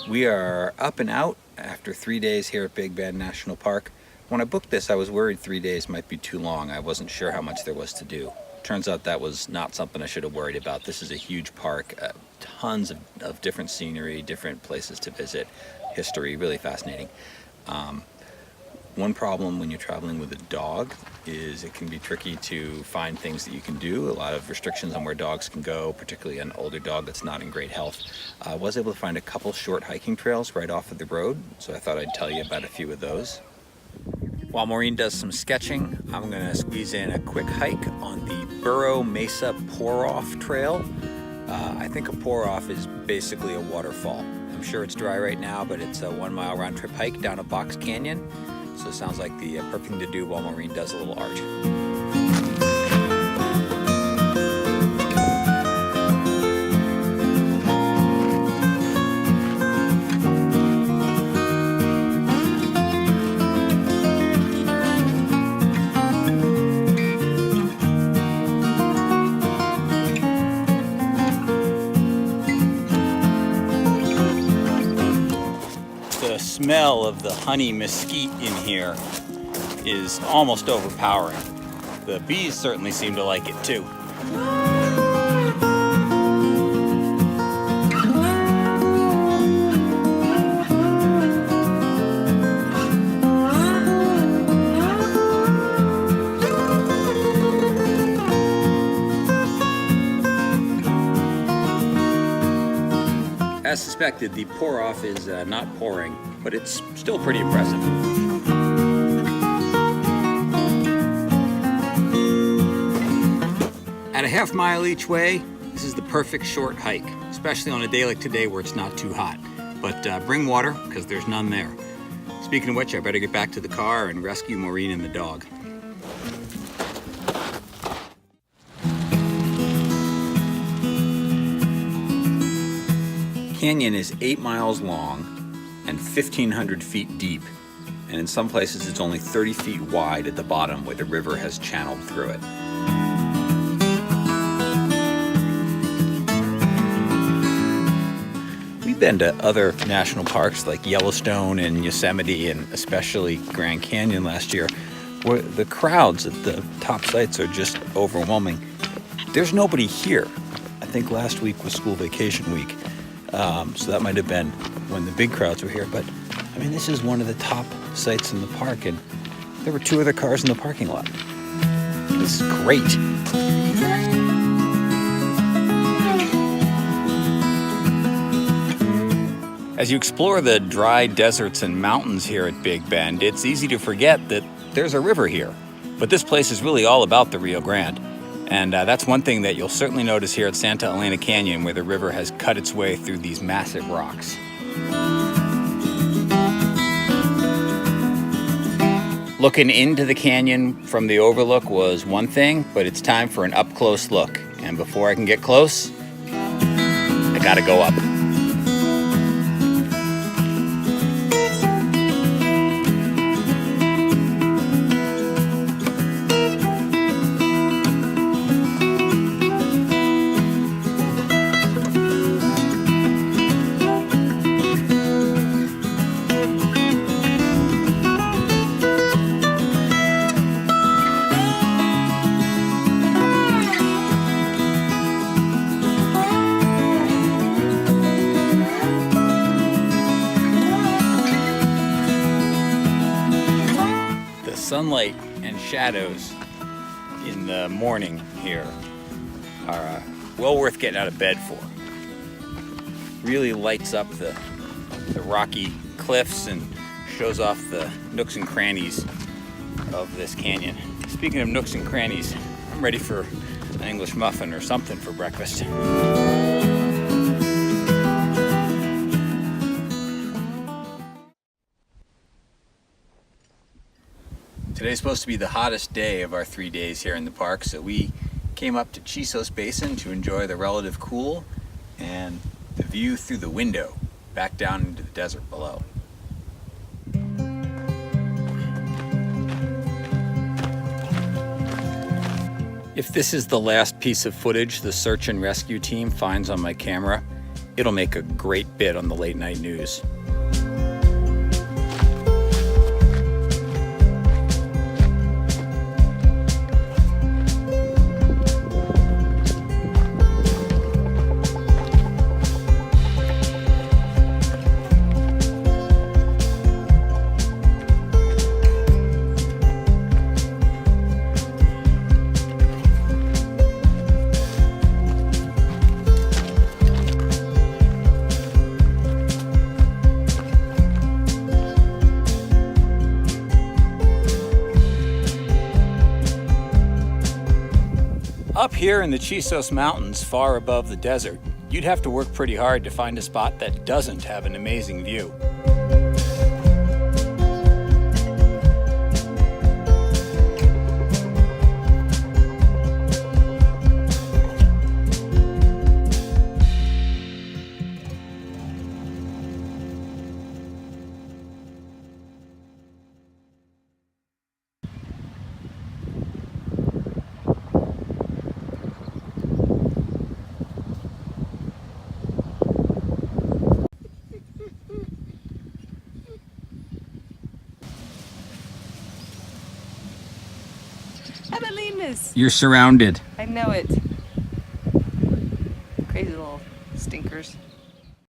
We are up and out after 3 days here at Big Bend National Park. When I booked this, I was worried 3 days might be too long. I wasn't sure how much there was to do. Turns out that was not something I should have worried about. This is a huge park, tons of different scenery, different places to visit, history, really fascinating. One problem when you're traveling with a dog is it can be tricky to find things that you can do. A lot of restrictions on where dogs can go, particularly an older dog that's not in great health. I was able to find a couple short hiking trails right off of the road, so I thought I'd tell you about a few of those. While Maureen does some sketching, I'm going to squeeze in a quick hike on the Burro Mesa Pour-Off Trail. I think a pour-off is basically a waterfall. I'm sure it's dry right now, but it's a 1 mile round trip hike down a box canyon. So it sounds like the perfect thing to do while Maureen does a little art. The smell of the honey mesquite in here is almost overpowering. The bees certainly seem to like it too. As suspected, the pour-off is not pouring, but it's still pretty impressive. At a half mile each way, this is the perfect short hike, especially on a day like today where it's not too hot. But bring water, because there's none there. Speaking of which, I better get back to the car and rescue Maureen and the dog. The canyon is 8 miles long and 1,500 feet deep, and in some places it's only 30 feet wide at the bottom where the river has channeled through it. We've been to other national parks like Yellowstone and Yosemite and especially Grand Canyon last year, where the crowds at the top sites are just overwhelming. There's nobody here. I think last week was school vacation week. So that might have been when the big crowds were here, but I mean, this is one of the top sites in the park, and there were 2 other cars in the parking lot. This is great. As you explore the dry deserts and mountains here at Big Bend, it's easy to forget that there's a river here. But this place is really all about the Rio Grande. And that's one thing that you'll certainly notice here at Santa Elena Canyon, where the river has cut its way through these massive rocks. Looking into the canyon from the overlook was one thing, but it's time for an up-close look. And before I can get close, I gotta go up. Sunlight and shadows in in the morning here are well worth getting out of bed for. Really lights up the rocky cliffs and shows off the nooks and crannies of this canyon. Speaking of nooks and crannies, I'm ready for an English muffin or something for breakfast. Today's supposed to be the hottest day of our 3 days here in the park, so we came up to Chisos Basin to enjoy the relative cool and the view through the window back down into the desert below. If this is the last piece of footage the search and rescue team finds on my camera, it'll make a great bit on the late night news. Up here in the Chisos Mountains, far above the desert, you'd have to work pretty hard to find a spot that doesn't have an amazing view. Evelinas! You're surrounded. I know it. Crazy little stinkers.